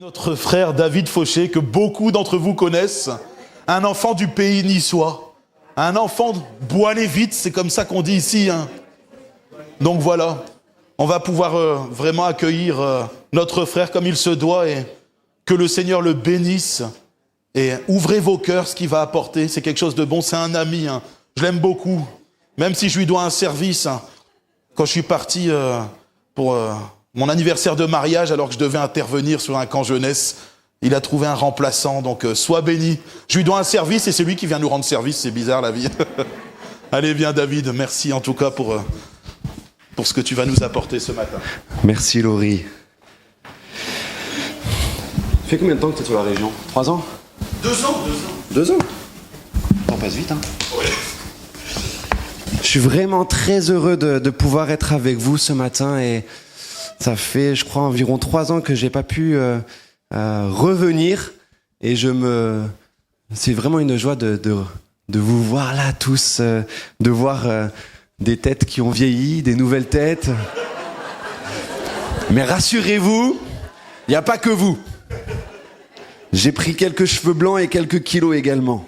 Notre frère David Fauché, que beaucoup d'entre vous connaissent, un enfant du pays niçois, un enfant de Bois-les-Vites, c'est comme ça qu'on dit ici. Donc voilà, on va pouvoir vraiment accueillir notre frère comme il se doit et que le Seigneur le bénisse. Et ouvrez vos cœurs, ce qu'il va apporter, c'est quelque chose de bon, c'est un ami, je l'aime beaucoup, même si je lui dois un service. Quand je suis parti pour mon anniversaire de mariage, alors que je devais intervenir sur un camp jeunesse, il a trouvé un remplaçant, donc sois béni. Je lui dois un service et c'est lui qui vient nous rendre service, c'est bizarre la vie. Allez, viens David, merci en tout cas pour ce que tu vas nous apporter ce matin. Merci Laurie. Ça fait combien de temps que tu es sur la région? 3 ans? 2 ans. 2 ans? On passe vite, hein? Ouais. Je suis vraiment très heureux de pouvoir être avec vous ce matin et ça fait, je crois, environ 3 ans que j'ai pas pu revenir et c'est vraiment une joie de vous voir là tous, de voir des têtes qui ont vieilli, des nouvelles têtes. Mais rassurez-vous, il n'y a pas que vous. J'ai pris quelques cheveux blancs et quelques kilos également.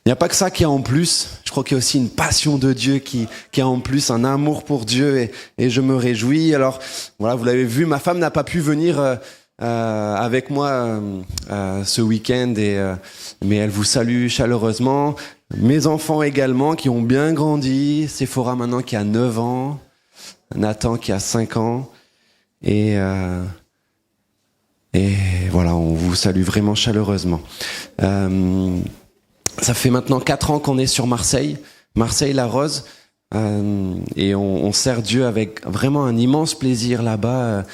Il n'y a pas que ça qui a en plus. Je crois qu'il y a aussi une passion de Dieu qui a en plus un amour pour Dieu et je me réjouis. Alors voilà, vous l'avez vu, ma femme n'a pas pu venir avec moi ce week-end, mais elle vous salue chaleureusement. Mes enfants également qui ont bien grandi. Sephora maintenant qui a 9 ans. Nathan qui a 5 ans. Et voilà, on vous salue vraiment chaleureusement. Ça fait maintenant 4 ans qu'on est sur Marseille-la-Rose, et on sert Dieu avec vraiment un immense plaisir là-bas,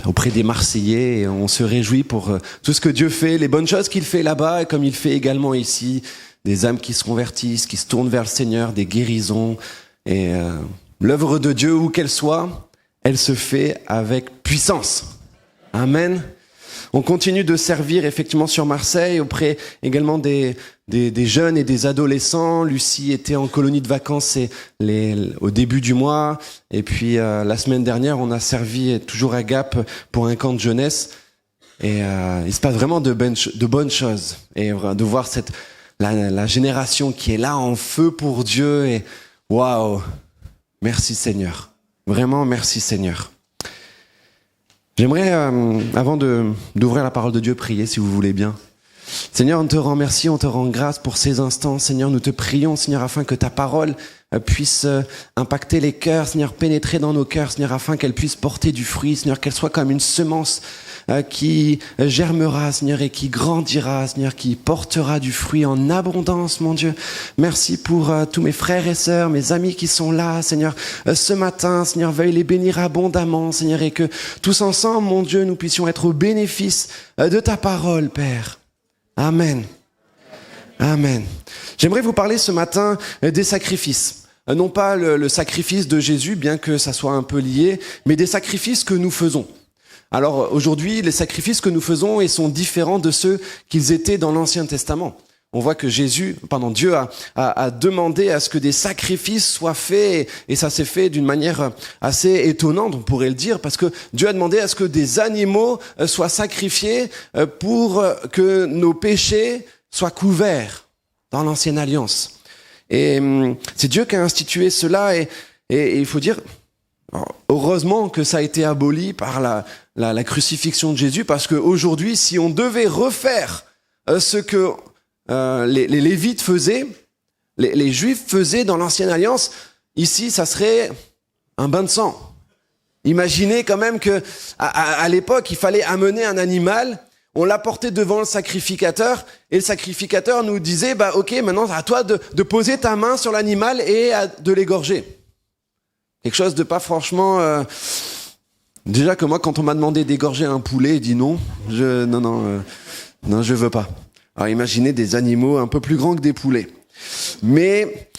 auprès des Marseillais, et on se réjouit pour tout ce que Dieu fait, les bonnes choses qu'il fait là-bas, et comme il fait également ici, des âmes qui se convertissent, qui se tournent vers le Seigneur, des guérisons, et l'œuvre de Dieu, où qu'elle soit, elle se fait avec puissance. Amen. On continue de servir effectivement sur Marseille auprès également des jeunes et des adolescents. Lucie était en colonie de vacances au début du mois. Et puis la semaine dernière, on a servi toujours à Gap pour un camp de jeunesse. Et il se passe vraiment de bonnes choses. Et de voir la génération qui est là en feu pour Dieu. Et waouh, merci Seigneur. Vraiment merci Seigneur. J'aimerais, avant d'ouvrir la parole de Dieu, prier, si vous voulez bien. Seigneur, on te rend merci, on te rend grâce pour ces instants. Seigneur, nous te prions, Seigneur, afin que ta parole puisse impacter les cœurs, Seigneur, pénétrer dans nos cœurs, Seigneur, afin qu'elle puisse porter du fruit, Seigneur, qu'elle soit comme une semence qui germera, Seigneur, et qui grandira, Seigneur, qui portera du fruit en abondance, mon Dieu. Merci pour tous mes frères et sœurs, mes amis qui sont là, Seigneur, ce matin, Seigneur, veuille les bénir abondamment, Seigneur, et que tous ensemble, mon Dieu, nous puissions être au bénéfice de ta parole, Père. Amen. Amen. J'aimerais vous parler ce matin des sacrifices. Non pas le sacrifice de Jésus, bien que ça soit un peu lié, mais des sacrifices que nous faisons. Alors aujourd'hui, les sacrifices que nous faisons ils sont différents de ceux qu'ils étaient dans l'Ancien Testament. On voit que Dieu a demandé à ce que des sacrifices soient faits, et ça s'est fait d'une manière assez étonnante, on pourrait le dire, parce que Dieu a demandé à ce que des animaux soient sacrifiés pour que nos péchés soient couverts dans l'Ancienne Alliance. Et c'est Dieu qui a institué cela, et il faut dire, heureusement que ça a été aboli par la crucifixion de Jésus, parce qu'aujourd'hui, si on devait refaire ce que les Lévites faisaient, les Juifs faisaient dans l'Ancienne Alliance, ici, ça serait un bain de sang. Imaginez quand même que à l'époque, il fallait amener un animal, on l'apportait devant le sacrificateur, et le sacrificateur nous disait, ok, maintenant à toi de poser ta main sur l'animal et de l'égorger. Quelque chose de pas franchement... Déjà que moi, quand on m'a demandé d'égorger un poulet, j'ai dit non, je veux pas. Alors imaginez des animaux un peu plus grands que des poulets. Mais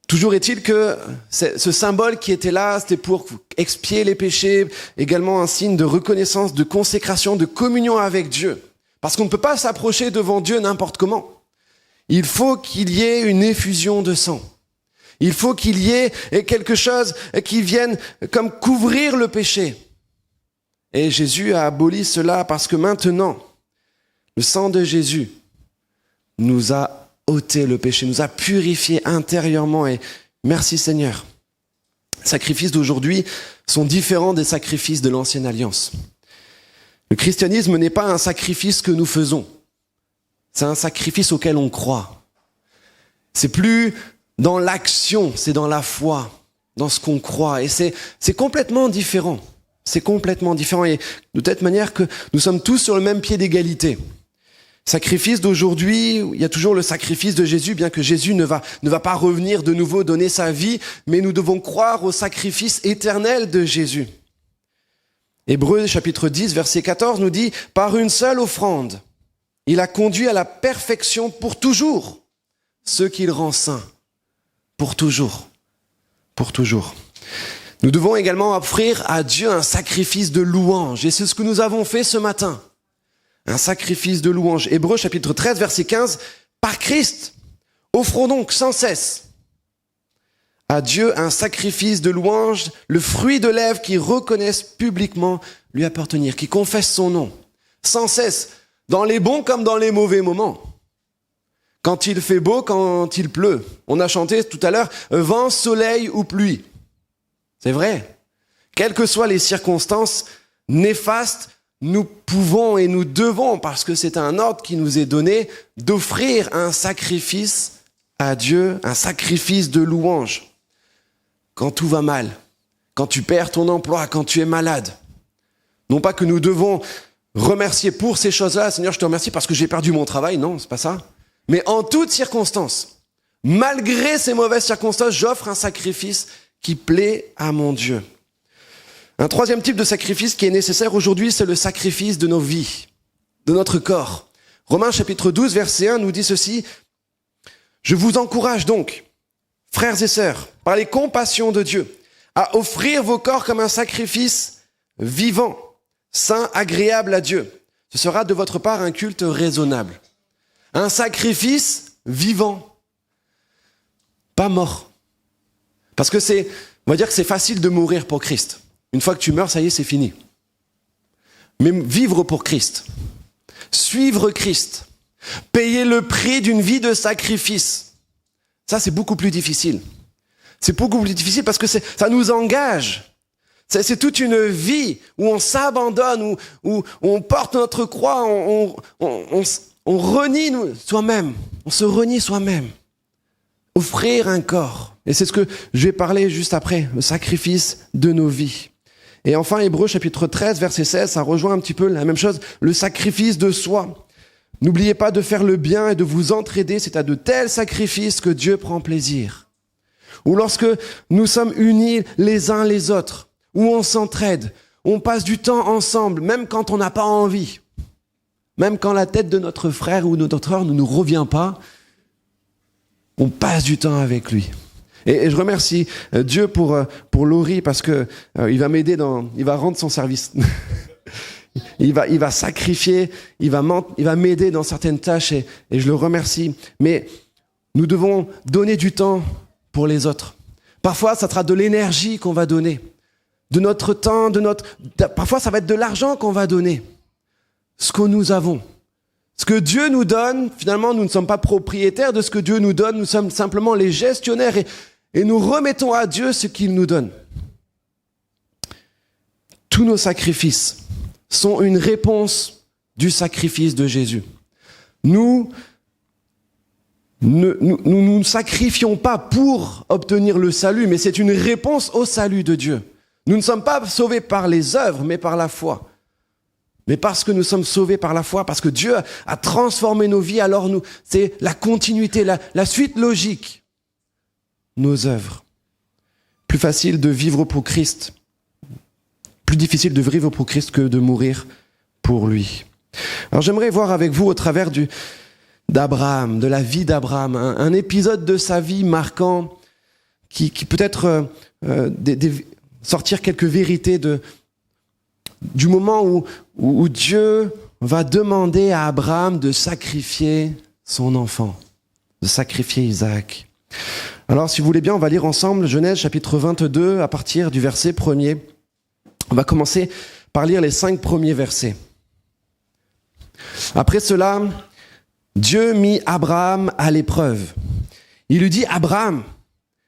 toujours est-il que ce symbole qui était là, c'était pour expier les péchés, également un signe de reconnaissance, de consécration, de communion avec Dieu. Parce qu'on ne peut pas s'approcher devant Dieu n'importe comment. Il faut qu'il y ait une effusion de sang. Il faut qu'il y ait quelque chose qui vienne comme couvrir le péché. Et Jésus a aboli cela parce que maintenant, le sang de Jésus nous a ôté le péché, nous a purifiés intérieurement. Et merci Seigneur. Les sacrifices d'aujourd'hui sont différents des sacrifices de l'ancienne alliance. Le christianisme n'est pas un sacrifice que nous faisons. C'est un sacrifice auquel on croit. C'est plus dans l'action, c'est dans la foi, dans ce qu'on croit. Et c'est complètement différent. C'est complètement différent. Et de telle manière que nous sommes tous sur le même pied d'égalité. Sacrifice d'aujourd'hui, il y a toujours le sacrifice de Jésus, bien que Jésus ne va pas revenir de nouveau donner sa vie, mais nous devons croire au sacrifice éternel de Jésus. Hébreux chapitre 10, verset 14 nous dit « Par une seule offrande, il a conduit à la perfection pour toujours ceux qu'il rend saints. » Pour toujours. Pour toujours. Nous devons également offrir à Dieu un sacrifice de louange. Et c'est ce que nous avons fait ce matin. Un sacrifice de louange. Hébreux chapitre 13, verset 15. « Par Christ, offrons donc sans cesse à Dieu un sacrifice de louange, le fruit de lèvres qui reconnaissent publiquement lui appartenir, qui confessent son nom. Sans cesse, dans les bons comme dans les mauvais moments. Quand il fait beau, quand il pleut. On a chanté tout à l'heure, vent, soleil ou pluie. C'est vrai. Quelles que soient les circonstances néfastes, nous pouvons et nous devons, parce que c'est un ordre qui nous est donné, d'offrir un sacrifice à Dieu, un sacrifice de louange. Quand tout va mal, quand tu perds ton emploi, quand tu es malade. Non pas que nous devons remercier pour ces choses-là, Seigneur, je te remercie parce que j'ai perdu mon travail, non, c'est pas ça. Mais en toutes circonstances, malgré ces mauvaises circonstances, j'offre un sacrifice qui plaît à mon Dieu. Un troisième type de sacrifice qui est nécessaire aujourd'hui, c'est le sacrifice de nos vies, de notre corps. Romains chapitre 12, verset 1 nous dit ceci. « Je vous encourage donc, frères et sœurs, par les compassions de Dieu, à offrir vos corps comme un sacrifice vivant, saint, agréable à Dieu. Ce sera de votre part un culte raisonnable. » Un sacrifice vivant, pas mort. Parce que on va dire que c'est facile de mourir pour Christ. Une fois que tu meurs, ça y est, c'est fini. Mais vivre pour Christ, suivre Christ, payer le prix d'une vie de sacrifice, ça c'est beaucoup plus difficile. C'est beaucoup plus difficile parce que ça nous engage. C'est toute une vie où on s'abandonne, où on porte notre croix, on renie soi-même, on se renie soi-même. Offrir un corps. Et c'est ce que je vais parler juste après, le sacrifice de nos vies. Et enfin, Hébreux chapitre 13, verset 16, ça rejoint un petit peu la même chose, le sacrifice de soi. N'oubliez pas de faire le bien et de vous entraider, c'est à de tels sacrifices que Dieu prend plaisir. Ou lorsque nous sommes unis les uns les autres, où on s'entraide, on passe du temps ensemble, même quand on n'a pas envie. Même quand la tête de notre frère ou de notre sœur ne nous revient pas, on passe du temps avec lui. Et je remercie Dieu pour Laurie parce que il va m'aider il va rendre son service. il va sacrifier, il va m'aider dans certaines tâches et je le remercie. Mais nous devons donner du temps pour les autres. Parfois, ça sera de l'énergie qu'on va donner, de notre temps, parfois ça va être de l'argent qu'on va donner. Ce que nous avons. Ce que Dieu nous donne, finalement, nous ne sommes pas propriétaires de ce que Dieu nous donne, nous sommes simplement les gestionnaires et nous remettons à Dieu ce qu'il nous donne. Tous nos sacrifices sont une réponse du sacrifice de Jésus. Nous ne sacrifions pas pour obtenir le salut, mais c'est une réponse au salut de Dieu. Nous ne sommes pas sauvés par les œuvres, mais par la foi. Mais parce que nous sommes sauvés par la foi, parce que Dieu a transformé nos vies, alors c'est la continuité, la suite logique. Nos œuvres. Plus facile de vivre pour Christ. Plus difficile de vivre pour Christ que de mourir pour lui. Alors j'aimerais voir avec vous au travers d'Abraham, de la vie d'Abraham, un épisode de sa vie marquant qui peut-être sortir quelques vérités du moment où Dieu va demander à Abraham de sacrifier son enfant, de sacrifier Isaac. Alors, si vous voulez bien, on va lire ensemble Genèse chapitre 22 à partir du verset 1er. On va commencer par lire les 5 premiers versets. Après cela, Dieu mit Abraham à l'épreuve. Il lui dit, Abraham.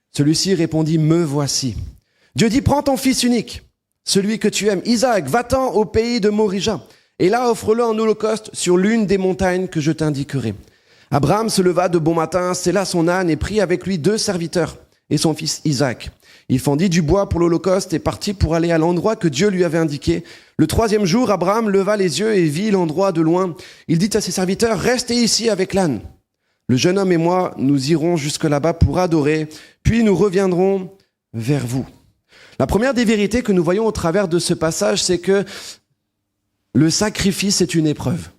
Celui-ci répondit, me voici. Dieu dit, prends ton fils unique, celui que tu aimes, Isaac, va-t'en au pays de Morija, et là offre-le en holocauste sur l'une des montagnes que je t'indiquerai. Abraham se leva de bon matin, sella son âne et prit avec lui 2 serviteurs et son fils Isaac. Il fendit du bois pour l'holocauste et partit pour aller à l'endroit que Dieu lui avait indiqué. Le 3e jour, Abraham leva les yeux et vit l'endroit de loin. Il dit à ses serviteurs, restez ici avec l'âne. Le jeune homme et moi, nous irons jusque là-bas pour adorer, puis nous reviendrons vers vous. La première des vérités que nous voyons au travers de ce passage, c'est que le sacrifice est une épreuve.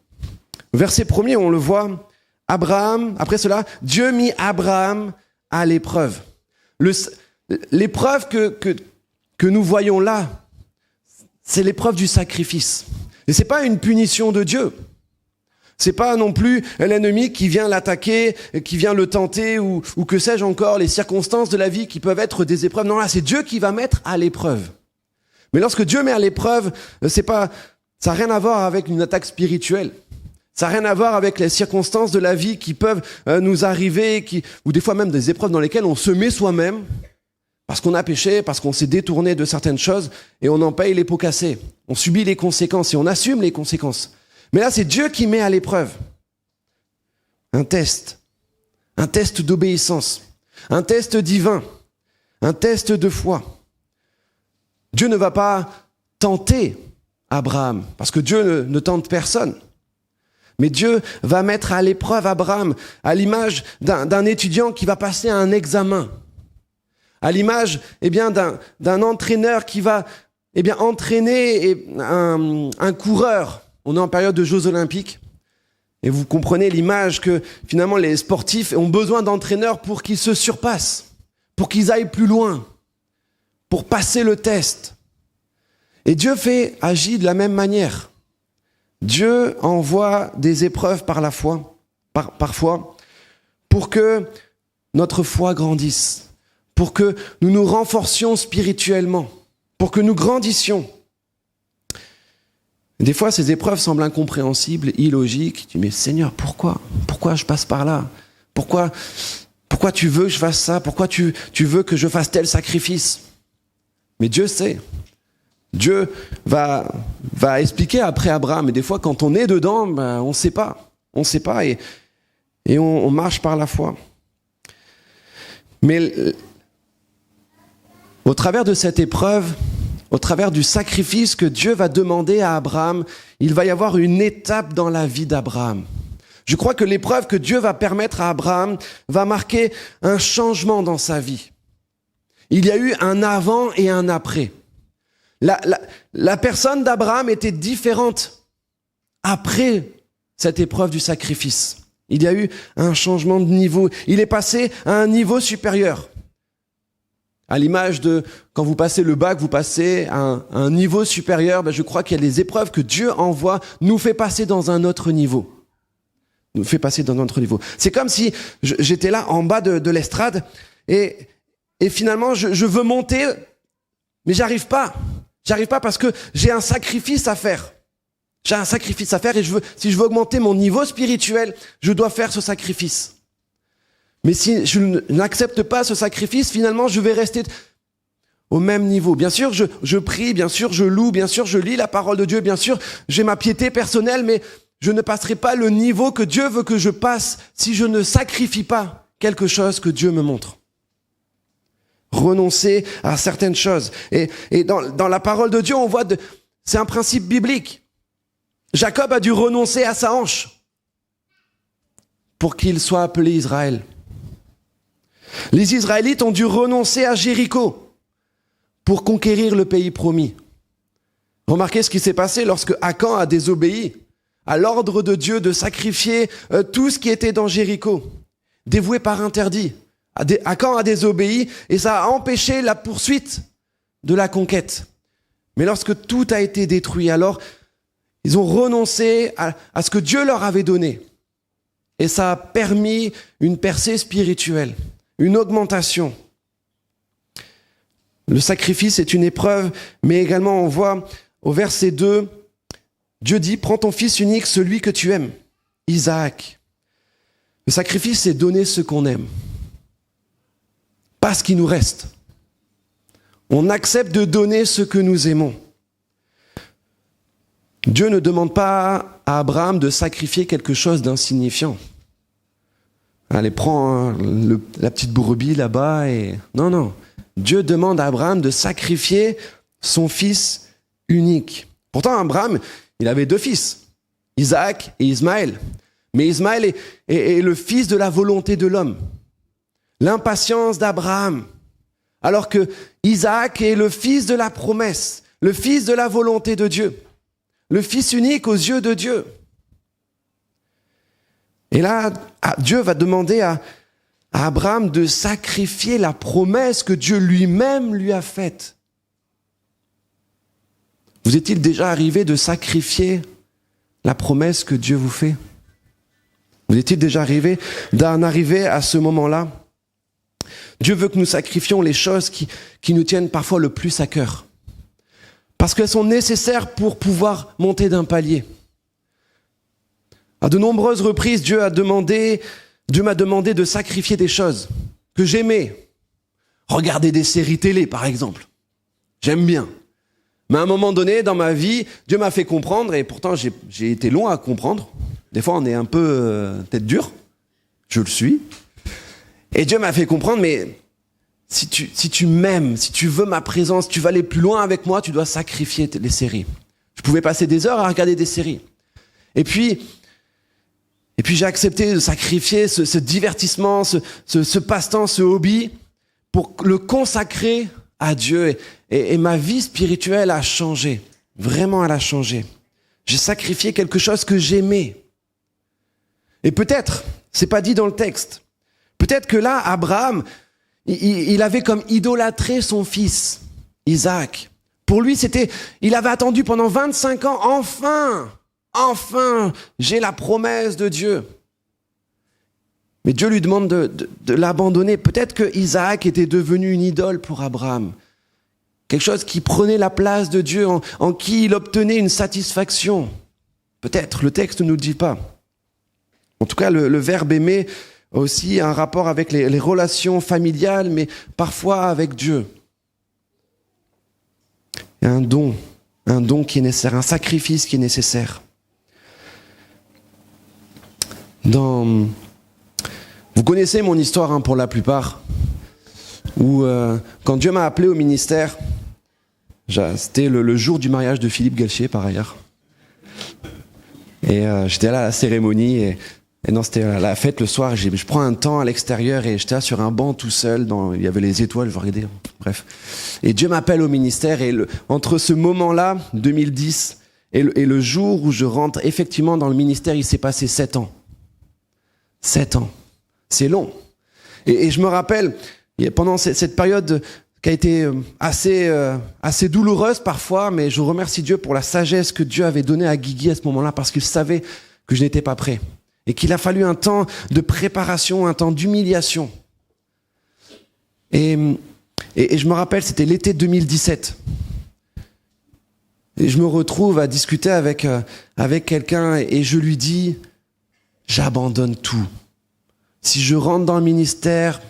Verset 1er, on le voit, Abraham, après cela, Dieu mit Abraham à l'épreuve. L'épreuve que nous voyons là, c'est l'épreuve du sacrifice. Et c'est pas une punition de Dieu. C'est pas non plus l'ennemi qui vient l'attaquer, qui vient le tenter ou que sais-je encore, les circonstances de la vie qui peuvent être des épreuves. Non, là, c'est Dieu qui va mettre à l'épreuve. Mais lorsque Dieu met à l'épreuve, ça n'a rien à voir avec une attaque spirituelle. Ça n'a rien à voir avec les circonstances de la vie qui peuvent nous arriver, ou des fois même des épreuves dans lesquelles on se met soi-même, parce qu'on a péché, parce qu'on s'est détourné de certaines choses, et on en paye les pots cassés. On subit les conséquences et on assume les conséquences. Mais là, c'est Dieu qui met à l'épreuve un test d'obéissance, un test divin, un test de foi. Dieu ne va pas tenter Abraham, parce que Dieu ne tente personne. Mais Dieu va mettre à l'épreuve Abraham, à l'image d'un étudiant qui va passer un examen, à l'image d'un entraîneur qui va entraîner un coureur. On est en période de Jeux Olympiques, et vous comprenez l'image que finalement les sportifs ont besoin d'entraîneurs pour qu'ils se surpassent, pour qu'ils aillent plus loin, pour passer le test. Et Dieu agit de la même manière. Dieu envoie des épreuves parfois, pour que notre foi grandisse, pour que nous nous renforcions spirituellement, pour que nous grandissions. Des fois, ces épreuves semblent incompréhensibles, illogiques. Tu dis, mais Seigneur, pourquoi je passe par là? Pourquoi tu veux que je fasse ça? Pourquoi tu veux que je fasse tel sacrifice? Mais Dieu sait. Dieu va expliquer après Abraham. Et des fois, quand on est dedans, on ne sait pas. On ne sait pas et on marche par la foi. Mais au travers de cette épreuve, au travers du sacrifice que Dieu va demander à Abraham, il va y avoir une étape dans la vie d'Abraham. Je crois que l'épreuve que Dieu va permettre à Abraham va marquer un changement dans sa vie. Il y a eu un avant et un après. La personne d'Abraham était différente après cette épreuve du sacrifice. Il y a eu un changement de niveau. Il est passé à un niveau supérieur. À l'image de quand vous passez le bac, vous passez à un niveau supérieur. Je crois qu'il y a des épreuves que Dieu envoie, nous fait passer dans un autre niveau. Nous fait passer dans un autre niveau. C'est comme si j'étais là en bas de l'estrade et finalement je veux monter, mais j'arrive pas. J'arrive pas parce que j'ai un sacrifice à faire. J'ai un sacrifice à faire et si je veux augmenter mon niveau spirituel, je dois faire ce sacrifice. Mais si je n'accepte pas ce sacrifice, finalement, je vais rester au même niveau. Bien sûr, je prie, bien sûr, je loue, bien sûr, je lis la parole de Dieu, bien sûr, j'ai ma piété personnelle, mais je ne passerai pas le niveau que Dieu veut que je passe si je ne sacrifie pas quelque chose que Dieu me montre. Renoncer à certaines choses. Et dans la parole de Dieu, on voit, c'est un principe biblique. Jacob a dû renoncer à sa hanche pour qu'il soit appelé Israël. Les Israélites ont dû renoncer à Jéricho pour conquérir le pays promis. Remarquez ce qui s'est passé lorsque Akan a désobéi à l'ordre de Dieu de sacrifier tout ce qui était dans Jéricho, dévoué par interdit. Akan a désobéi et ça a empêché la poursuite de la conquête. Mais lorsque tout a été détruit, alors ils ont renoncé à ce que Dieu leur avait donné. Et ça a permis une percée spirituelle, une augmentation. Le sacrifice est une épreuve, mais également on voit au verset 2, Dieu dit, prends ton fils unique, celui que tu aimes, Isaac. Le sacrifice, c'est donner ce qu'on aime, pas ce qui nous reste. On accepte de donner ce que nous aimons. Dieu ne demande pas à Abraham de sacrifier quelque chose d'insignifiant. Allez, prends la petite brebis là-bas et... Non. Dieu demande à Abraham de sacrifier son fils unique. Pourtant, Abraham, il avait 2 fils, Isaac et Ismaël. Mais Ismaël est le fils de la volonté de l'homme, l'impatience d'Abraham. Alors que Isaac est le fils de la promesse, le fils de la volonté de Dieu, le fils unique aux yeux de Dieu. Et là, Dieu va demander à Abraham de sacrifier la promesse que Dieu lui-même lui a faite. Vous est-il déjà arrivé de sacrifier la promesse que Dieu vous fait? Vous est-il déjà arrivé d'en arriver à ce moment-là? Dieu veut que nous sacrifions les choses qui nous tiennent parfois le plus à cœur. Parce qu'elles sont nécessaires pour pouvoir monter d'un palier. À de nombreuses reprises, Dieu m'a demandé de sacrifier des choses que j'aimais. Regarder des séries télé, par exemple. J'aime bien. Mais à un moment donné, dans ma vie, Dieu m'a fait comprendre, et pourtant j'ai été long à comprendre. Des fois, on est un peu tête dure. Je le suis. Et Dieu m'a fait comprendre, mais si tu m'aimes, si tu veux ma présence, si tu veux aller plus loin avec moi, tu dois sacrifier les séries. Je pouvais passer des heures à regarder des séries. Et puis j'ai accepté de sacrifier ce divertissement, ce passe-temps, ce hobby, pour le consacrer à Dieu. Et ma vie spirituelle a changé. Vraiment, elle a changé. J'ai sacrifié quelque chose que j'aimais. Et peut-être, c'est pas dit dans le texte, peut-être que là, Abraham, il avait comme idolâtré son fils, Isaac. Pour lui, il avait attendu pendant 25 ans, enfin, j'ai la promesse de Dieu. Mais Dieu lui demande de l'abandonner. Peut-être que Isaac était devenu une idole pour Abraham. Quelque chose qui prenait la place de Dieu, en qui il obtenait une satisfaction. Peut-être, le texte ne nous le dit pas. En tout cas, le verbe aimer a aussi un rapport avec les relations familiales, mais parfois avec Dieu. Il y a un don qui est nécessaire, un sacrifice qui est nécessaire. Vous connaissez mon histoire pour la plupart, où quand Dieu m'a appelé au ministère, c'était le jour du mariage de Philippe Galchier par ailleurs, et j'étais là à la cérémonie, et non, c'était la fête le soir, je prends un temps à l'extérieur et j'étais là sur un banc tout seul, il y avait les étoiles, je regardais, bref. Et Dieu m'appelle au ministère et entre ce moment-là, 2010, et le jour où je rentre effectivement dans le ministère, il s'est passé 7 ans. 7 ans. C'est long. Et je me rappelle, pendant cette période qui a été assez douloureuse parfois, mais je remercie Dieu pour la sagesse que Dieu avait donnée à Guigui à ce moment-là, parce qu'il savait que je n'étais pas prêt. Et qu'il a fallu un temps de préparation, un temps d'humiliation. Et je me rappelle, c'était l'été 2017. Et je me retrouve à discuter avec quelqu'un et je lui dis, j'abandonne tout. Si je rentre dans le ministère,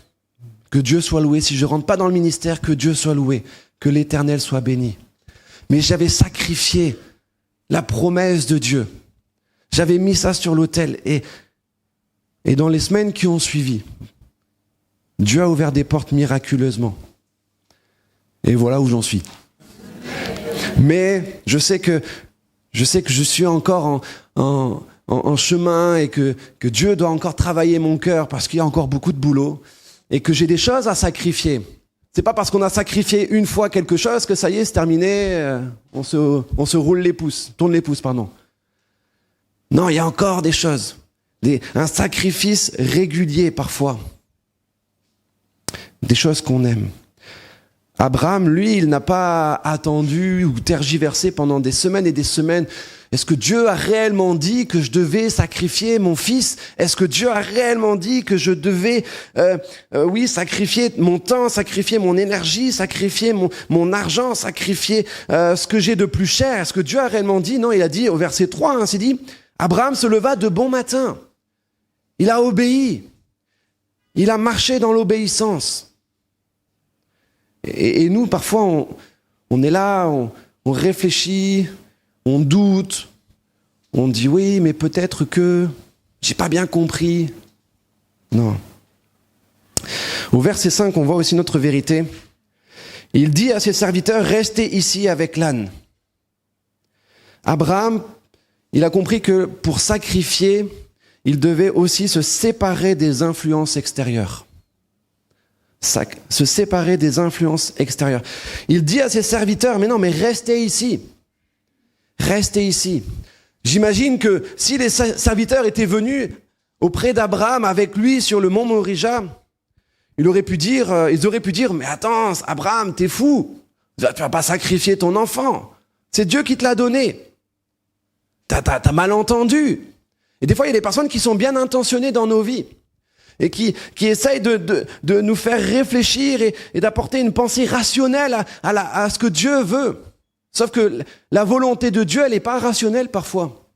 que Dieu soit loué. Si je rentre pas dans le ministère, que Dieu soit loué. Que l'Éternel soit béni. Mais j'avais sacrifié la promesse de Dieu. J'avais mis ça sur l'autel et dans les semaines qui ont suivi, Dieu a ouvert des portes miraculeusement. Et voilà où j'en suis. Mais je sais que je suis encore en chemin et que Dieu doit encore travailler mon cœur parce qu'il y a encore beaucoup de boulot et que j'ai des choses à sacrifier. C'est pas parce qu'on a sacrifié une fois quelque chose que ça y est, c'est terminé, on se tourne les pouces, pardon. Non, il y a encore des choses. Un sacrifice régulier parfois. Des choses qu'on aime. Abraham, lui, il n'a pas attendu ou tergiversé pendant des semaines et des semaines. Est-ce que Dieu a réellement dit que je devais sacrifier mon fils? Est-ce que Dieu a réellement dit que je devais, sacrifier mon temps, sacrifier mon énergie, sacrifier mon argent, sacrifier ce que j'ai de plus cher? Est-ce que Dieu a réellement dit? Non, il a dit au verset 3, c'est dit, Abraham se leva de bon matin. Il a obéi. Il a marché dans l'obéissance. Et nous, parfois, on est là, on réfléchit, on doute, on dit oui, mais peut-être que j'ai pas bien compris. Non. Au verset 5, on voit aussi notre vérité. Il dit à ses serviteurs, restez ici avec l'âne. Abraham, il a compris que pour sacrifier, il devait aussi se séparer des influences extérieures. Se séparer des influences extérieures. Il dit à ses serviteurs, mais non, mais restez ici. Restez ici. J'imagine que si les serviteurs étaient venus auprès d'Abraham avec lui sur le mont Morija, ils auraient pu dire, mais attends, Abraham, t'es fou. Tu vas pas sacrifier ton enfant. C'est Dieu qui te l'a donné. T'as mal entendu. Et des fois, il y a des personnes qui sont bien intentionnées dans nos vies et qui essayent de nous faire réfléchir et d'apporter une pensée rationnelle à ce que Dieu veut. Sauf que la volonté de Dieu, elle n'est pas rationnelle parfois.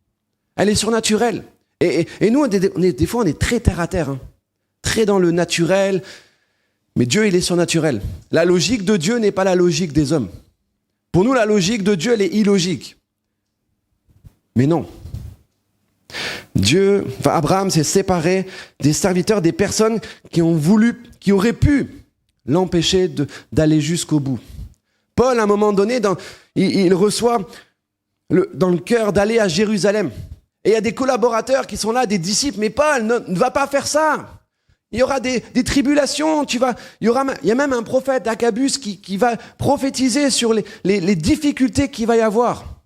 Elle est surnaturelle. Et nous, des fois, on est très terre à terre, hein, très dans le naturel. Mais Dieu, il est surnaturel. La logique de Dieu n'est pas la logique des hommes. Pour nous, la logique de Dieu, elle est illogique. Mais non. Abraham s'est séparé des serviteurs, des personnes qui auraient pu l'empêcher d'aller jusqu'au bout. Paul, à un moment donné, il reçoit dans le cœur d'aller à Jérusalem. Et il y a des collaborateurs qui sont là, des disciples. Mais Paul, ne va pas faire ça. Il y aura des tribulations. Il y a même un prophète, Agabus, qui va prophétiser sur les difficultés qu'il va y avoir.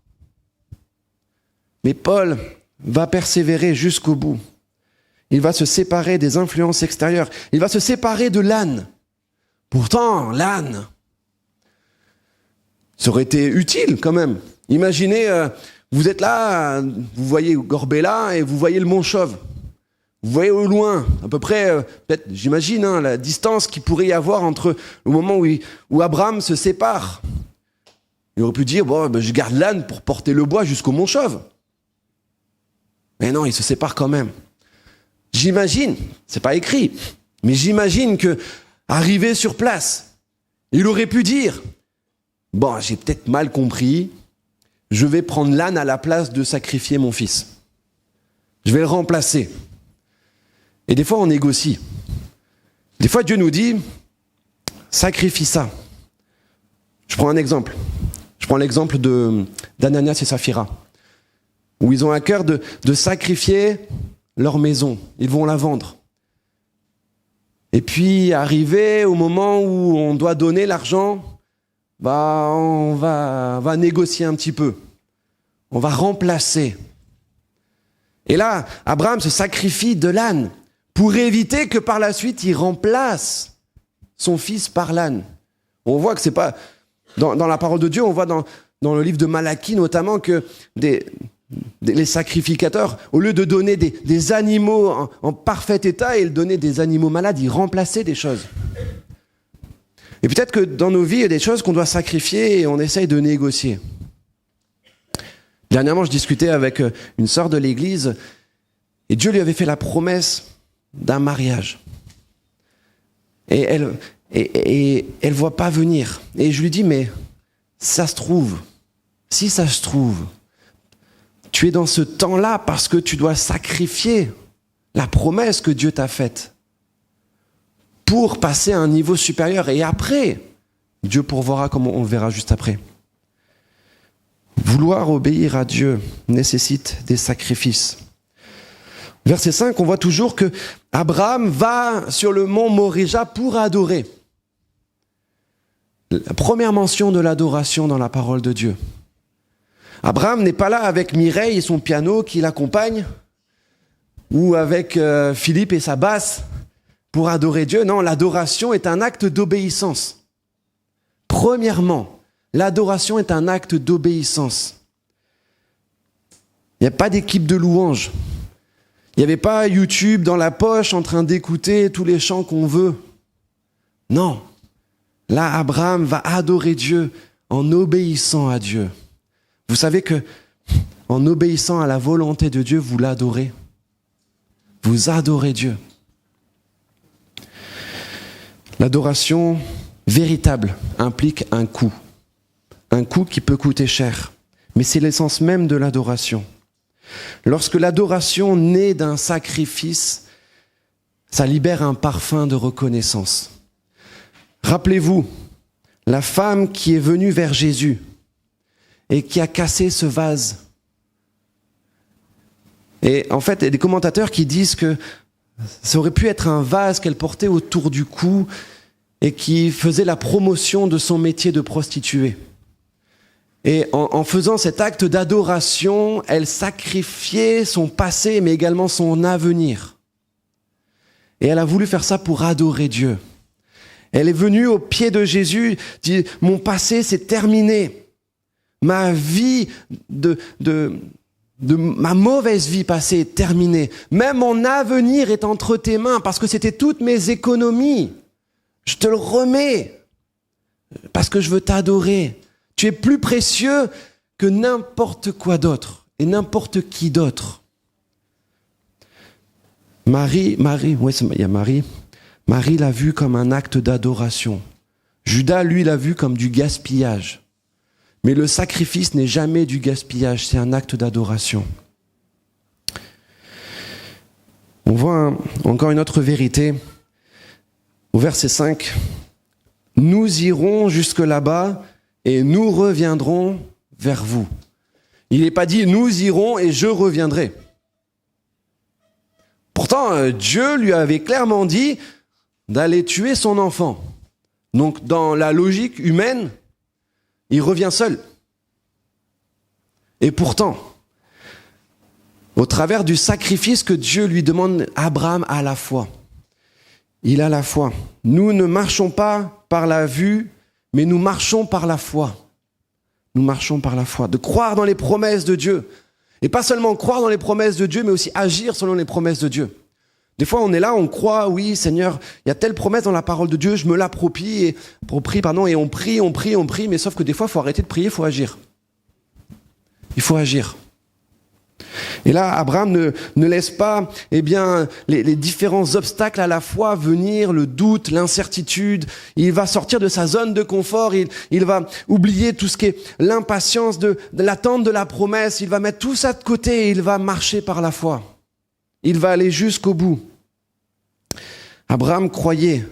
Mais Paul va persévérer jusqu'au bout. Il va se séparer des influences extérieures. Il va se séparer de l'âne. Pourtant, l'âne, ça aurait été utile quand même. Imaginez, vous êtes là, vous voyez Gorbella et vous voyez le Mont Chauve. Vous voyez au loin, à peu près, peut-être, j'imagine, la distance qu'il pourrait y avoir entre le moment où Abraham se sépare. Il aurait pu dire, je garde l'âne pour porter le bois jusqu'au Mont Chauve. Mais non, il se sépare quand même. J'imagine, c'est pas écrit, mais j'imagine que, arrivé sur place, il aurait pu dire, j'ai peut-être mal compris, je vais prendre l'âne à la place de sacrifier mon fils. Je vais le remplacer. Et des fois, on négocie. Des fois, Dieu nous dit, sacrifie ça. Je prends un exemple. Je prends l'exemple d'Ananias et Saphira, où ils ont à cœur de sacrifier leur maison. Ils vont la vendre. Et puis, arrivé au moment où on doit donner l'argent, on va négocier un petit peu. On va remplacer. Et là, Abraham se sacrifie de l'âne pour éviter que par la suite, il remplace son fils par l'âne. On voit que c'est pas... Dans la parole de Dieu, on voit dans le livre de Malachie notamment que les sacrificateurs, au lieu de donner des animaux en parfait état, ils donnaient des animaux malades, ils remplaçaient des choses. Et peut-être que dans nos vies, il y a des choses qu'on doit sacrifier et on essaye de négocier. Dernièrement, je discutais avec une sœur de l'église et Dieu lui avait fait la promesse d'un mariage. Et elle voit pas venir. Et je lui dis, mais si ça se trouve, tu es dans ce temps-là parce que tu dois sacrifier la promesse que Dieu t'a faite pour passer à un niveau supérieur. Et après, Dieu pourvoira comme on le verra juste après. Vouloir obéir à Dieu nécessite des sacrifices. Verset 5, on voit toujours que Abraham va sur le mont Morija pour adorer. La première mention de l'adoration dans la parole de Dieu. Abraham n'est pas là avec Mireille et son piano qui l'accompagne, ou avec Philippe et sa basse pour adorer Dieu. Non, l'adoration est un acte d'obéissance. Premièrement, l'adoration est un acte d'obéissance. Il n'y a pas d'équipe de louanges. Il n'y avait pas YouTube dans la poche en train d'écouter tous les chants qu'on veut. Non. Là, Abraham va adorer Dieu en obéissant à Dieu. Vous savez que en obéissant à la volonté de Dieu, vous l'adorez. Vous adorez Dieu. L'adoration véritable implique un coût. Un coût qui peut coûter cher. Mais c'est l'essence même de l'adoration. Lorsque l'adoration naît d'un sacrifice, ça libère un parfum de reconnaissance. Rappelez-vous, la femme qui est venue vers Jésus et qui a cassé ce vase. Et en fait, il y a des commentateurs qui disent que ça aurait pu être un vase qu'elle portait autour du cou et qui faisait la promotion de son métier de prostituée. Et en faisant cet acte d'adoration, elle sacrifiait son passé, mais également son avenir. Et elle a voulu faire ça pour adorer Dieu. Elle est venue au pied de Jésus, dit « Mon passé, c'est terminé. Ma vie ma mauvaise vie passée est terminée. Même mon avenir est entre tes mains parce que c'était toutes mes économies. Je te le remets parce que je veux t'adorer. Tu es plus précieux que n'importe quoi d'autre et n'importe qui d'autre. » Marie l'a vu comme un acte d'adoration. Judas, lui, l'a vu comme du gaspillage. Mais le sacrifice n'est jamais du gaspillage, c'est un acte d'adoration. On voit encore une autre vérité. Au verset 5, « Nous irons jusque là-bas et nous reviendrons vers vous. » Il n'est pas dit « Nous irons et je reviendrai ». Pourtant, Dieu lui avait clairement dit d'aller tuer son enfant. Donc, dans la logique humaine, il revient seul. Et pourtant, au travers du sacrifice que Dieu lui demande, Abraham a la foi. Il a la foi. Nous ne marchons pas par la vue, mais nous marchons par la foi. Nous marchons par la foi. De croire dans les promesses de Dieu. Et pas seulement croire dans les promesses de Dieu, mais aussi agir selon les promesses de Dieu. Des fois, on est là, on croit, oui, Seigneur, il y a telle promesse dans la parole de Dieu, je me l'approprie, et on prie, mais sauf que des fois, il faut arrêter de prier, il faut agir. Il faut agir. Et là, Abraham ne laisse pas, les différents obstacles à la foi venir, le doute, l'incertitude. Il va sortir de sa zone de confort, il va oublier tout ce qui est l'impatience de l'attente de la promesse, il va mettre tout ça de côté et il va marcher par la foi. Il va aller jusqu'au bout. Abraham croyait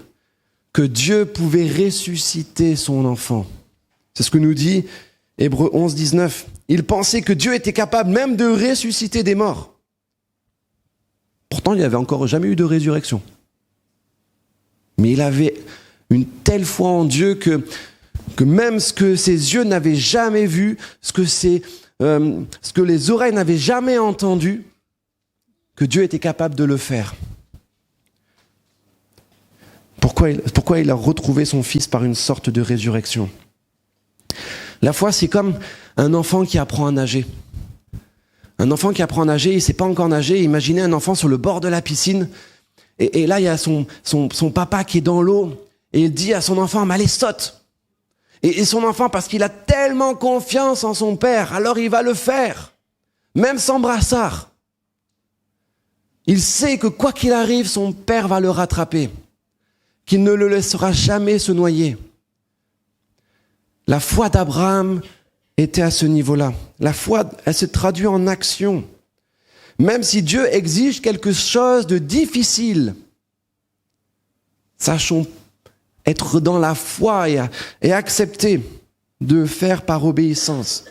que Dieu pouvait ressusciter son enfant. C'est ce que nous dit Hébreux 11, 19. Il pensait que Dieu était capable même de ressusciter des morts. Pourtant, il n'y avait encore jamais eu de résurrection. Mais il avait une telle foi en Dieu que même ce que ses yeux n'avaient jamais vu, ce que les oreilles n'avaient jamais entendu, que Dieu était capable de le faire. Pourquoi il a retrouvé son fils par une sorte de résurrection? La foi, c'est comme un enfant qui apprend à nager. Un enfant qui apprend à nager, il ne sait pas encore nager. Imaginez un enfant sur le bord de la piscine. Et là, il y a son papa qui est dans l'eau. Et il dit à son enfant, mais allez, saute. Et son enfant, parce qu'il a tellement confiance en son père, alors il va le faire. Même sans brassard. Il sait que quoi qu'il arrive, son père va le rattraper. Qu'il ne le laissera jamais se noyer. La foi d'Abraham était à ce niveau-là. La foi, elle se traduit en action. Même si Dieu exige quelque chose de difficile, sachons être dans la foi et accepter de faire par obéissance.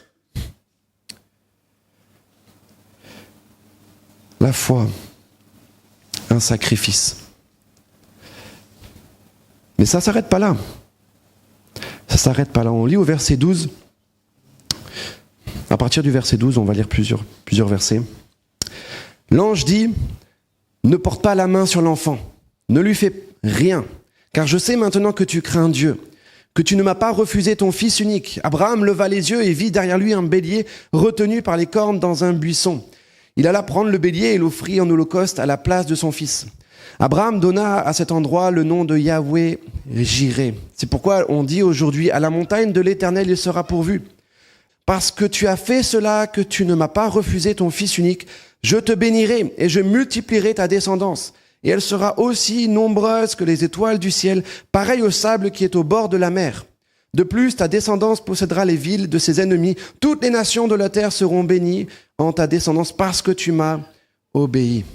La foi, un sacrifice. Mais ça ne s'arrête pas là. Ça ne s'arrête pas là. On lit au verset 12. À partir du verset 12, on va lire plusieurs versets. L'ange dit, ne porte pas la main sur l'enfant, ne lui fais rien, car je sais maintenant que tu crains Dieu, que tu ne m'as pas refusé ton fils unique. Abraham leva les yeux et vit derrière lui un bélier retenu par les cornes dans un buisson. Il alla prendre le bélier et l'offrit en holocauste à la place de son fils. Abraham donna à cet endroit le nom de Yahweh Jireh. C'est pourquoi on dit aujourd'hui, à la montagne de l'Éternel il sera pourvu. Parce que tu as fait cela, que tu ne m'as pas refusé ton fils unique, je te bénirai et je multiplierai ta descendance. Et elle sera aussi nombreuse que les étoiles du ciel, pareille au sable qui est au bord de la mer. De plus, ta descendance possédera les villes de ses ennemis. Toutes les nations de la terre seront bénies en ta descendance parce que tu m'as obéi.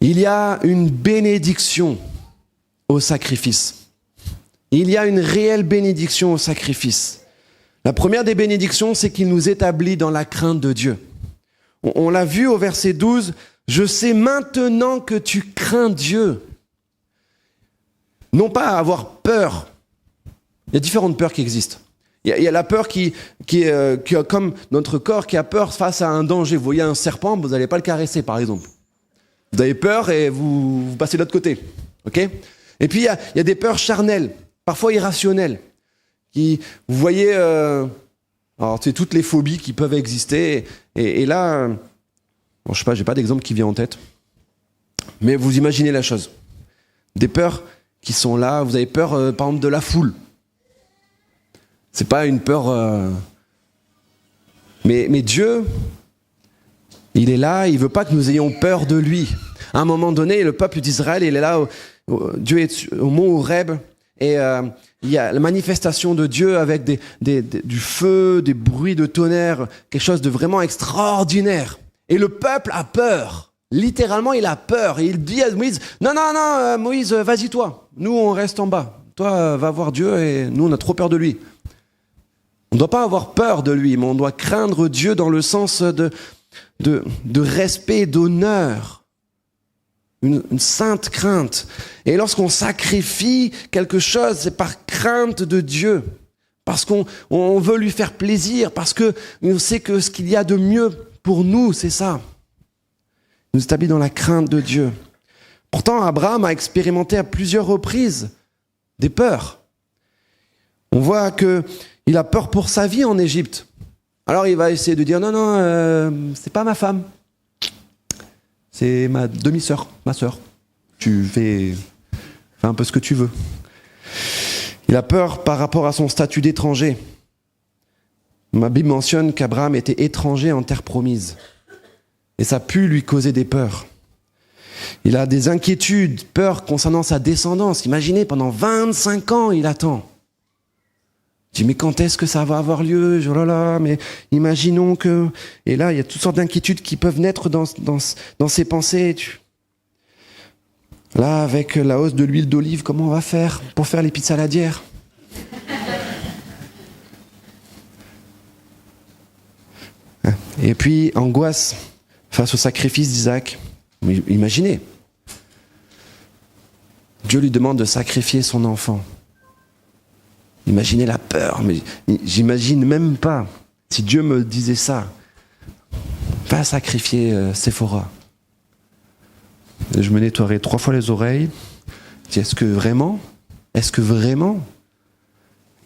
Il y a une bénédiction au sacrifice. Il y a une réelle bénédiction au sacrifice. La première des bénédictions, c'est qu'il nous établit dans la crainte de Dieu. On l'a vu au verset 12, « Je sais maintenant que tu crains Dieu. » Non pas avoir peur. Il y a différentes peurs qui existent. Il y a la peur qui est comme notre corps qui a peur face à un danger. Vous voyez un serpent, vous n'allez pas le caresser, par exemple. Vous avez peur et vous passez de l'autre côté. Okay ? Et puis, il y a des peurs charnelles, parfois irrationnelles. Vous voyez, alors c'est toutes les phobies qui peuvent exister. Et là, bon, je sais pas, j'ai pas d'exemple qui vient en tête. Mais vous imaginez la chose. Des peurs qui sont là. Vous avez peur, par exemple, de la foule. C'est pas une peur. Mais Dieu, il est là. Il veut pas que nous ayons peur de lui. À un moment donné, le peuple d'Israël, il est là. Dieu est au mont Horeb. Et il y a la manifestation de Dieu avec du feu, des bruits de tonnerre, quelque chose de vraiment extraordinaire. Et le peuple a peur. Littéralement, il a peur. Et il dit à Moïse, non, Moïse, vas-y toi. Nous, on reste en bas. Toi, va voir Dieu et nous, on a trop peur de lui. On ne doit pas avoir peur de lui, mais on doit craindre Dieu dans le sens de respect, d'honneur. Une sainte crainte. Et lorsqu'on sacrifie quelque chose, c'est par crainte de Dieu. Parce qu'on veut lui faire plaisir, parce qu'on sait que ce qu'il y a de mieux pour nous, c'est ça. Il nous établit dans la crainte de Dieu. Pourtant, Abraham a expérimenté à plusieurs reprises des peurs. On voit qu'il a peur pour sa vie en Égypte. Alors il va essayer de dire, non, c'est pas ma femme. C'est ma demi-sœur, ma sœur. Tu fais un peu ce que tu veux. Il a peur par rapport à son statut d'étranger. Ma Bible mentionne qu'Abraham était étranger en terre promise. Et ça a pu lui causer des peurs. Il a des inquiétudes, peurs concernant sa descendance. Imaginez, pendant 25 ans, il attend. Il dit, mais quand est-ce que ça va avoir lieu? Oh là là, mais imaginons que... Et là, il y a toutes sortes d'inquiétudes qui peuvent naître dans ses pensées. Là, avec la hausse de l'huile d'olive, comment on va faire pour faire les pizzas saladières? Et puis, angoisse face au sacrifice d'Isaac. Imaginez. Dieu lui demande de sacrifier son enfant. Imaginez la peur, mais j'imagine même pas. Si Dieu me disait ça, va sacrifier Séphora. Je me nettoierai 3 fois les oreilles. Je dis, est-ce que vraiment? Il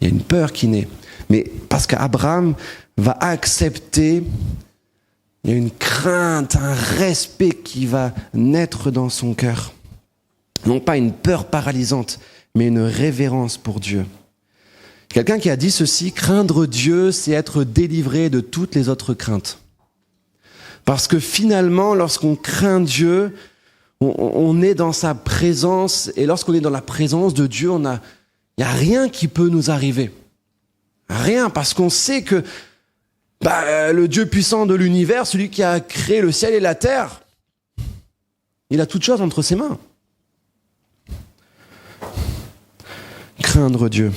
y a une peur qui naît. Mais parce qu'Abraham va accepter, il y a une crainte, un respect qui va naître dans son cœur. Non pas une peur paralysante, mais une révérence pour Dieu. Quelqu'un qui a dit ceci, craindre Dieu, c'est être délivré de toutes les autres craintes. Parce que finalement, lorsqu'on craint Dieu, on est dans sa présence, et lorsqu'on est dans la présence de Dieu, il n'y a rien qui peut nous arriver. Rien, parce qu'on sait que le Dieu puissant de l'univers, celui qui a créé le ciel et la terre, il a toutes choses entre ses mains. Craindre Dieu.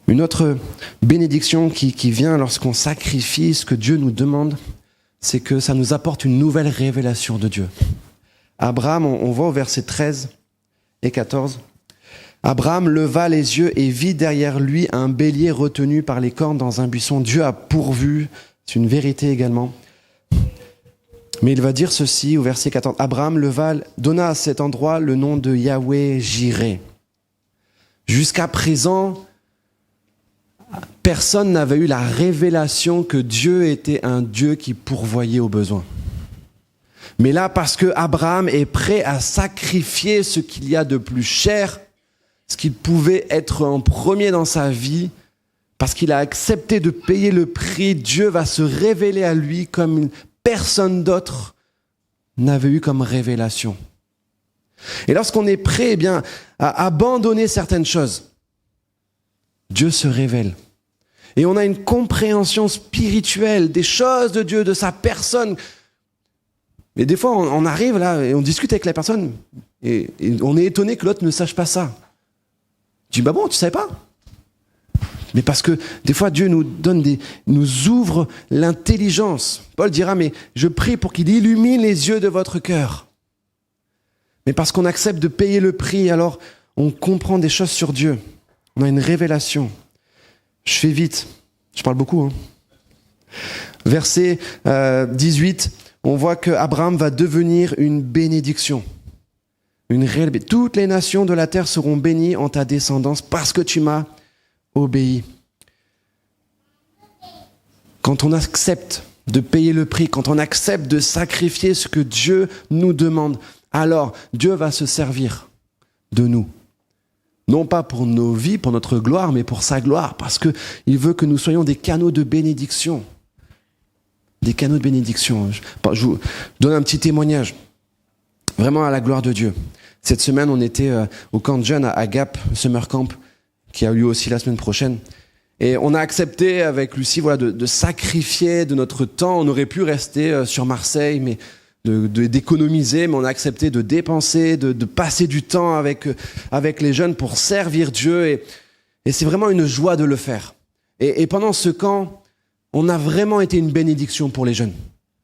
Une autre bénédiction qui vient lorsqu'on sacrifie ce que Dieu nous demande, c'est que ça nous apporte une nouvelle révélation de Dieu. Abraham, on voit au verset 13 et 14, Abraham leva les yeux et vit derrière lui un bélier retenu par les cornes dans un buisson. Dieu a pourvu, c'est une vérité également. Mais il va dire ceci au verset 14, Abraham donna à cet endroit le nom de Yahweh Jireh. Jusqu'à présent, personne n'avait eu la révélation que Dieu était un Dieu qui pourvoyait aux besoins. Mais là, parce que Abraham est prêt à sacrifier ce qu'il y a de plus cher, ce qu'il pouvait être en premier dans sa vie, parce qu'il a accepté de payer le prix, Dieu va se révéler à lui comme personne d'autre n'avait eu comme révélation. Et lorsqu'on est prêt, eh bien, à abandonner certaines choses, Dieu se révèle. Et on a une compréhension spirituelle des choses de Dieu, de sa personne. Et des fois, on arrive là et on discute avec la personne et on est étonné que l'autre ne sache pas ça. Tu dis, bah bon, tu savais pas? Mais parce que des fois, Dieu nous ouvre l'intelligence. Paul dira, mais je prie pour qu'il illumine les yeux de votre cœur. Mais parce qu'on accepte de payer le prix, alors on comprend des choses sur Dieu. On a une révélation. Je fais vite. Je parle beaucoup. Verset 18, on voit qu'Abraham va devenir une bénédiction. Toutes les nations de la terre seront bénies en ta descendance parce que tu m'as obéi. Quand on accepte de payer le prix, quand on accepte de sacrifier ce que Dieu nous demande, alors Dieu va se servir de nous. Non pas pour nos vies, pour notre gloire, mais pour sa gloire, parce qu'il veut que nous soyons des canaux de bénédiction. Des canaux de bénédiction. Je vous donne un petit témoignage, vraiment à la gloire de Dieu. Cette semaine, on était au camp de jeunes à Gap, Summer Camp, qui a lieu aussi la semaine prochaine. Et on a accepté avec Lucie de sacrifier de notre temps. On aurait pu rester sur Marseille, mais d'économiser, mais on a accepté de dépenser, de passer du temps avec les jeunes pour servir Dieu. Et c'est vraiment une joie de le faire. Et pendant ce camp, on a vraiment été une bénédiction pour les jeunes.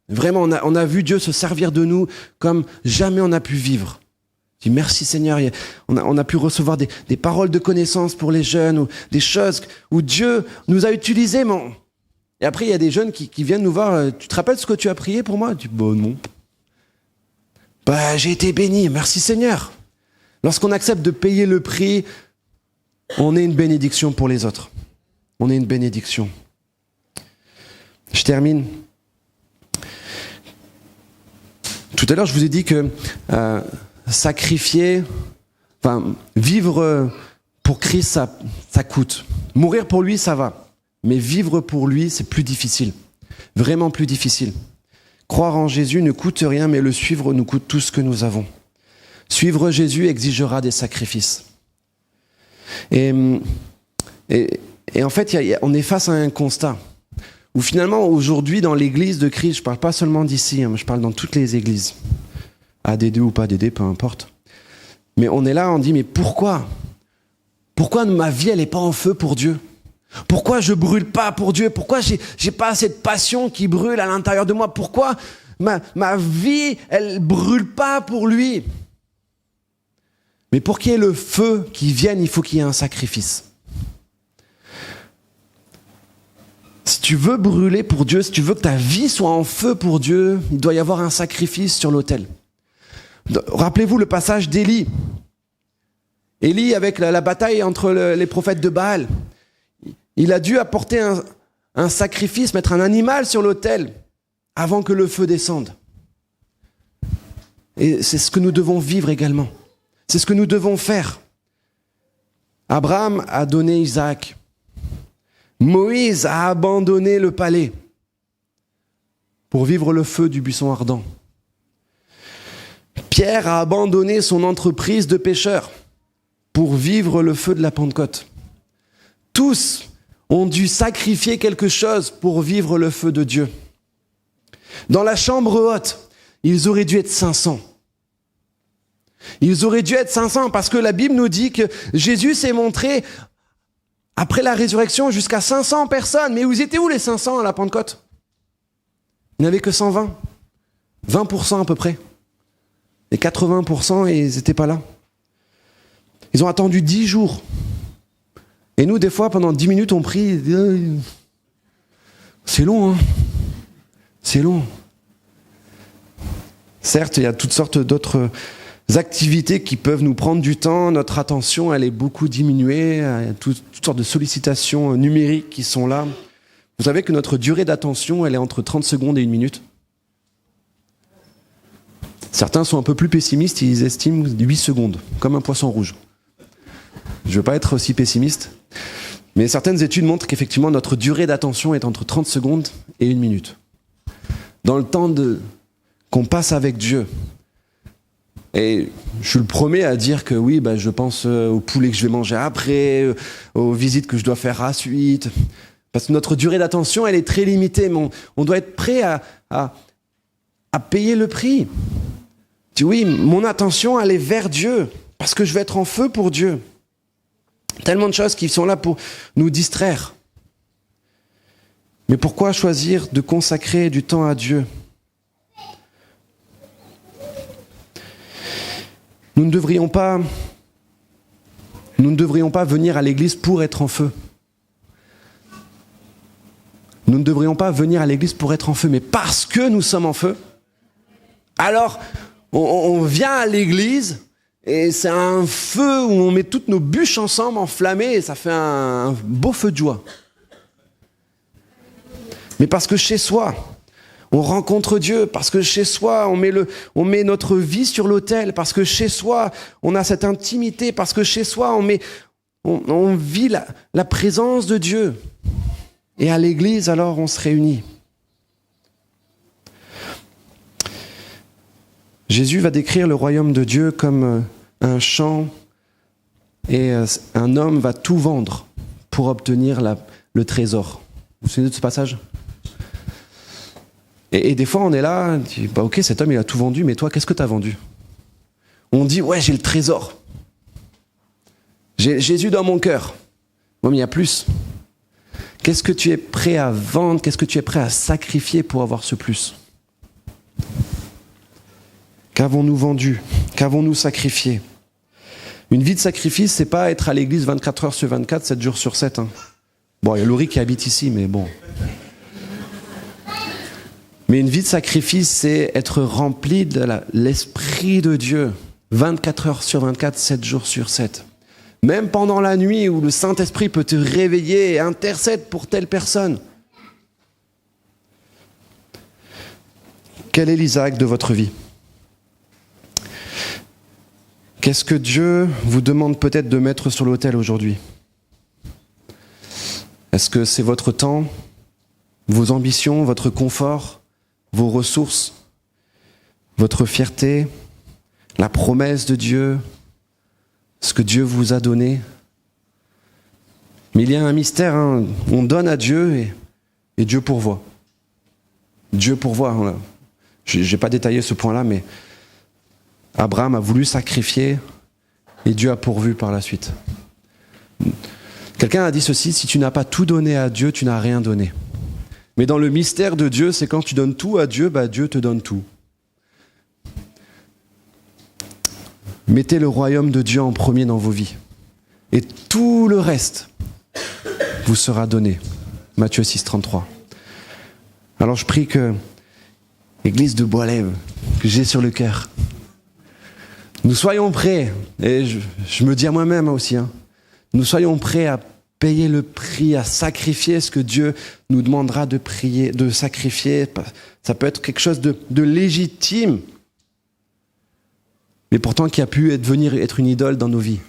Vraiment, on a vu Dieu se servir de nous comme jamais on a pu vivre. Je dis merci Seigneur, on a pu recevoir des paroles de connaissance pour les jeunes, ou des choses où Dieu nous a utilisés. Et après, il y a des jeunes qui viennent nous voir, tu te rappelles ce que tu as prié pour moi? Je dis, bon, non. J'ai été béni, merci Seigneur. Lorsqu'on accepte de payer le prix, on est une bénédiction pour les autres. On est une bénédiction. Je termine. Tout à l'heure, je vous ai dit que vivre pour Christ, ça coûte. Mourir pour lui, ça va. Mais vivre pour lui, c'est plus difficile. Vraiment plus difficile. Croire en Jésus ne coûte rien, mais le suivre nous coûte tout ce que nous avons. Suivre Jésus exigera des sacrifices. Et en fait, on est face à un constat où finalement, aujourd'hui, dans l'église de Christ, je ne parle pas seulement d'ici, je parle dans toutes les églises, ADD ou pas ADD, peu importe. Mais on est là, on dit, mais pourquoi ma vie, elle n'est pas en feu pour Dieu? Pourquoi je brûle pas pour Dieu? Pourquoi j'ai pas cette passion qui brûle à l'intérieur de moi? Pourquoi ma vie, elle brûle pas pour lui? Mais pour qu'il y ait le feu qui vienne, il faut qu'il y ait un sacrifice. Si tu veux brûler pour Dieu, si tu veux que ta vie soit en feu pour Dieu, il doit y avoir un sacrifice sur l'autel. Rappelez-vous le passage d'Élie. Élie, avec la bataille entre les prophètes de Baal, il a dû apporter un sacrifice, mettre un animal sur l'autel avant que le feu descende. Et c'est ce que nous devons vivre également. C'est ce que nous devons faire. Abraham a donné Isaac. Moïse a abandonné le palais pour vivre le feu du buisson ardent. Pierre a abandonné son entreprise de pêcheur pour vivre le feu de la Pentecôte. Tous ont dû sacrifier quelque chose pour vivre le feu de Dieu. Dans la chambre haute, ils auraient dû être 500. Ils auraient dû être 500 parce que la Bible nous dit que Jésus s'est montré après la résurrection jusqu'à 500 personnes. Mais ils étaient où les 500 à la Pentecôte? Il n'y en avait que 120. 20% à peu près. Et 80%, ils n'étaient pas là. Ils ont attendu 10 jours. Et nous, des fois, pendant 10 minutes, on prie. C'est long, hein? C'est long. Certes, il y a toutes sortes d'autres activités qui peuvent nous prendre du temps, notre attention, elle est beaucoup diminuée, il y a toutes sortes de sollicitations numériques qui sont là. Vous savez que notre durée d'attention, elle est entre 30 secondes et 1 minute. Certains sont un peu plus pessimistes, ils estiment 8 secondes, comme un poisson rouge. Je ne veux pas être aussi pessimiste, mais certaines études montrent qu'effectivement notre durée d'attention est entre 30 secondes et 1 minute. Dans le temps qu'on passe avec Dieu, et je suis le premier à dire que oui, je pense au poulet que je vais manger après, aux visites que je dois faire à la suite, parce que notre durée d'attention, elle est très limitée, mais on doit être prêt à payer le prix. Tu dis oui, mon attention, elle est vers Dieu, parce que je vais être en feu pour Dieu. Tellement de choses qui sont là pour nous distraire. Mais pourquoi choisir de consacrer du temps à Dieu ? Nous ne devrions pas venir à l'église pour être en feu. Nous ne devrions pas venir à l'église pour être en feu, mais parce que nous sommes en feu. Alors, on vient à l'église et c'est un feu où on met toutes nos bûches ensemble enflammées et ça fait un beau feu de joie. Mais parce que chez soi, on rencontre Dieu, parce que chez soi, on met notre vie sur l'autel, parce que chez soi, on a cette intimité, parce que chez soi, on vit la présence de Dieu. Et à l'église, alors, on se réunit. Jésus va décrire le royaume de Dieu comme un champ et un homme va tout vendre pour obtenir le trésor. Vous vous souvenez de ce passage ? Et des fois, on est là, on dit, ok, cet homme, il a tout vendu, mais toi, qu'est-ce que tu as vendu ? On dit, ouais, j'ai le trésor. J'ai Jésus dans mon cœur. Bon, mais il y a plus. Qu'est-ce que tu es prêt à vendre ? Qu'est-ce que tu es prêt à sacrifier pour avoir ce plus ? Qu'avons-nous vendu ? Qu'avons-nous sacrifié ? Une vie de sacrifice, c'est pas être à l'église 24 heures sur 24, 7 jours sur 7. Hein. Bon, il y a Laurie qui habite ici, mais bon. Mais une vie de sacrifice, c'est être rempli de l'Esprit de Dieu, 24 heures sur 24, 7 jours sur 7. Même pendant la nuit où le Saint-Esprit peut te réveiller et intercède pour telle personne. Quel est l'Isaac de votre vie ? Qu'est-ce que Dieu vous demande peut-être de mettre sur l'autel aujourd'hui ? Est-ce que c'est votre temps, vos ambitions, votre confort ? Vos ressources, votre fierté, la promesse de Dieu, ce que Dieu vous a donné. Mais il y a un mystère, hein. On donne à Dieu et Dieu pourvoit. Dieu pourvoit. Je n'ai pas détaillé ce point-là, mais Abraham a voulu sacrifier et Dieu a pourvu par la suite. Quelqu'un a dit ceci, si tu n'as pas tout donné à Dieu, tu n'as rien donné. Mais dans le mystère de Dieu, c'est quand tu donnes tout à Dieu, Dieu te donne tout. Mettez le royaume de Dieu en premier dans vos vies. Et tout le reste vous sera donné. Matthieu 6, 33. Alors je prie que l'Église de Bois-Lève, que j'ai sur le cœur, nous soyons prêts, et je me dis à moi-même aussi, nous soyons prêts à payer le prix, à sacrifier ce que Dieu nous demandera de prier, de sacrifier. Ça peut être quelque chose de légitime, mais pourtant qui a pu venir être une idole dans nos vies.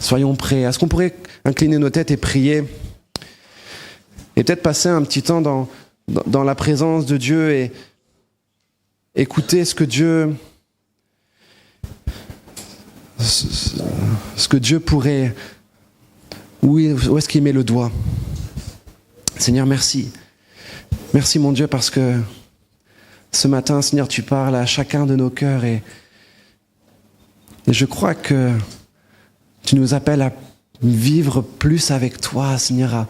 Soyons prêts. Est-ce qu'on pourrait incliner nos têtes et prier ? Et peut-être passer un petit temps dans la présence de Dieu et écouter ce que Dieu pourrait... Où est-ce qu'il met le doigt ? Seigneur, merci. Merci mon Dieu parce que ce matin, Seigneur, tu parles à chacun de nos cœurs et je crois que tu nous appelles à vivre plus avec toi, Seigneur.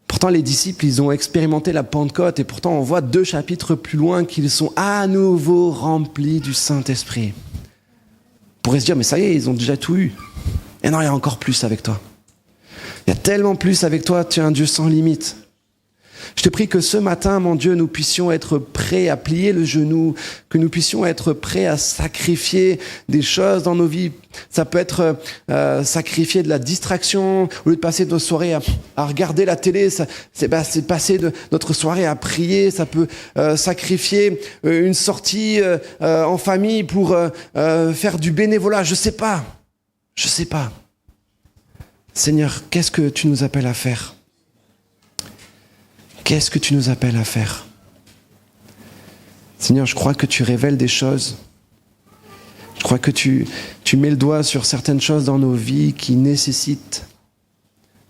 Pourtant, les disciples, ils ont expérimenté la Pentecôte et pourtant, on voit 2 chapitres plus loin qu'ils sont à nouveau remplis du Saint-Esprit. On pourrait se dire, mais ça y est, ils ont déjà tout eu. Et non, il y a encore plus avec toi. Il y a tellement plus avec toi, tu es un Dieu sans limite. Je te prie que ce matin, mon Dieu, nous puissions être prêts à plier le genou, que nous puissions être prêts à sacrifier des choses dans nos vies. Ça peut être sacrifier de la distraction, au lieu de passer nos soirées à regarder la télé, c'est passer de notre soirée à prier. Ça peut sacrifier une sortie en famille pour faire du bénévolat. Je sais pas. Seigneur, qu'est-ce que tu nous appelles à faire ? Qu'est-ce que tu nous appelles à faire ? Seigneur, je crois que tu révèles des choses. Je crois que tu mets le doigt sur certaines choses dans nos vies qui nécessitent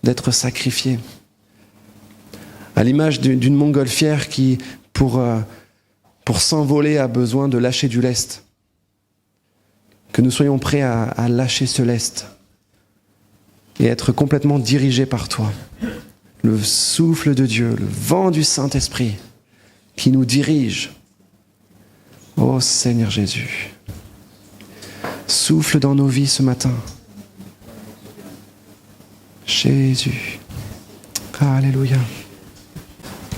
d'être sacrifiées. À l'image d'une montgolfière qui, pour s'envoler, a besoin de lâcher du lest. Que nous soyons prêts à lâcher ce lest et être complètement dirigés par toi. Le souffle de Dieu, le vent du Saint-Esprit qui nous dirige. Ô Seigneur Jésus, souffle dans nos vies ce matin. Jésus. Alléluia.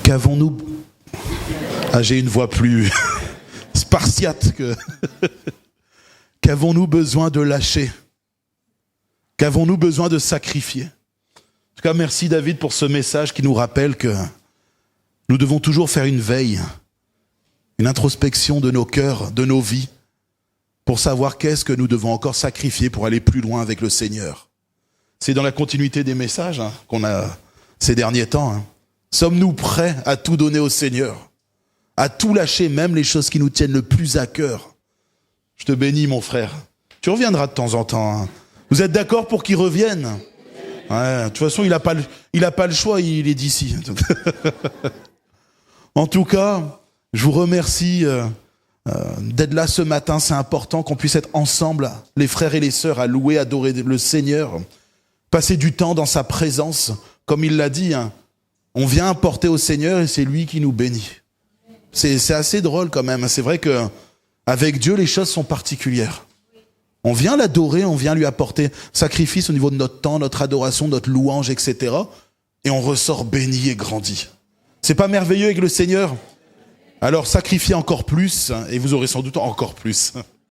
Qu'avons-nous... Ah, j'ai une voix plus spartiate que... Qu'avons-nous besoin de lâcher ? Qu'avons-nous besoin de sacrifier ? En tout cas, merci David pour ce message qui nous rappelle que nous devons toujours faire une veille, une introspection de nos cœurs, de nos vies, pour savoir qu'est-ce que nous devons encore sacrifier pour aller plus loin avec le Seigneur. C'est dans la continuité des messages qu'on a ces derniers temps. Sommes-nous prêts à tout donner au Seigneur ? À tout lâcher, même les choses qui nous tiennent le plus à cœur ? Je te bénis, mon frère. Tu reviendras de temps en temps. Vous êtes d'accord pour qu'il revienne ? Ouais, de toute façon, il a pas le choix, il est d'ici. En tout cas, je vous remercie d'être là ce matin. C'est important qu'on puisse être ensemble, les frères et les sœurs, à louer, adorer le Seigneur, passer du temps dans sa présence. Comme il l'a dit, on vient apporter au Seigneur et c'est lui qui nous bénit. C'est assez drôle quand même. C'est vrai que avec Dieu, les choses sont particulières. On vient l'adorer, on vient lui apporter sacrifice au niveau de notre temps, notre adoration, notre louange, etc. Et on ressort béni et grandi. C'est pas merveilleux avec le Seigneur ? Alors sacrifiez encore plus et vous aurez sans doute encore plus.